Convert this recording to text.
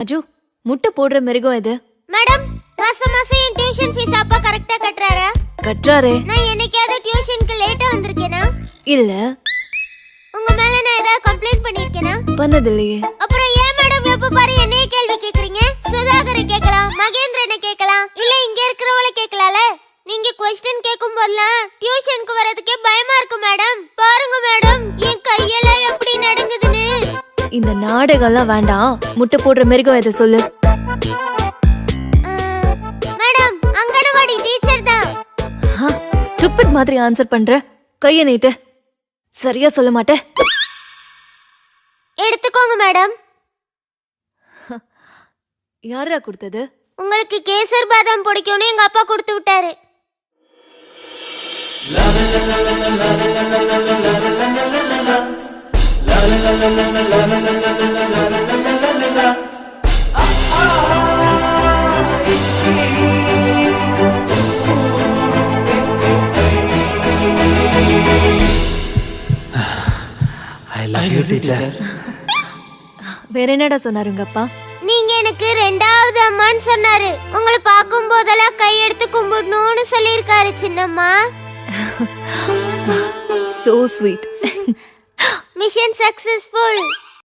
அஜு, முட்டை போடுற மிருகம் இது. மேடம், மாசம் மாசம் என் டியூஷன் ஃபீஸ் அப்பா கரெக்ட்டா கட்டறாரா? கட்டறாரே. நான் என்னைக்காவது டியூஷனுக்கு லேட்டா வந்திருக்கேனா? இல்ல. உங்க மேல நான் ஏதாவது கம்ப்ளைண்ட் பண்ணிருக்கேனா? பண்ணதில்லையே. அப்புறம் ஏன் மேடம் எப்ப பாரு என்னைய கேள்வி கேக்குறீங்க? சுதாகரை கேக்கலாம், மகேந்திரனை கேக்கலாம், இல்ல இங்க இருக்கிறவளை கேக்கலாம்ல. நீங்க क्वेश्चन கேக்கும் போதெல்லாம் டியூஷனுக்கு வரதுக்கே பயமா இருக்கு மேடம். பாருங்க மேடம், என் கையெல்லாம் எப்படி நடுங்குதுன்னு. இந்த நாடகம்லாம் வேண்டாம். முட்டை போடுற மிருகம் எதை சொல்லு. மேடம், அங்கனவாடி டீச்சர் தான். ஸ்டூபிட் மாதிரி ஆன்சர் பண்ற. கையை நீட்டு. சரியா சொல்ல மாட்டேன். எடுத்துக்கோங்க மேடம். யாரா கொடுத்தது? உங்களுக்கு கேசர் பாதாம் பிடிக்கும்னு எங்க அப்பா கொடுத்து விட்டாரு. I love you teacher. வேற என்னடா சொன்னாருங்க அப்பா? நீங்க எனக்கு ரெண்டாவது அம்மான்னு சொன்னாரு. உங்களை பார்க்கும் போதெல்லாம் கையெடுத்து கும்பிடணும்னு சொல்லியிருக்காரு சின்னம்மா. So sweet. Mission successful.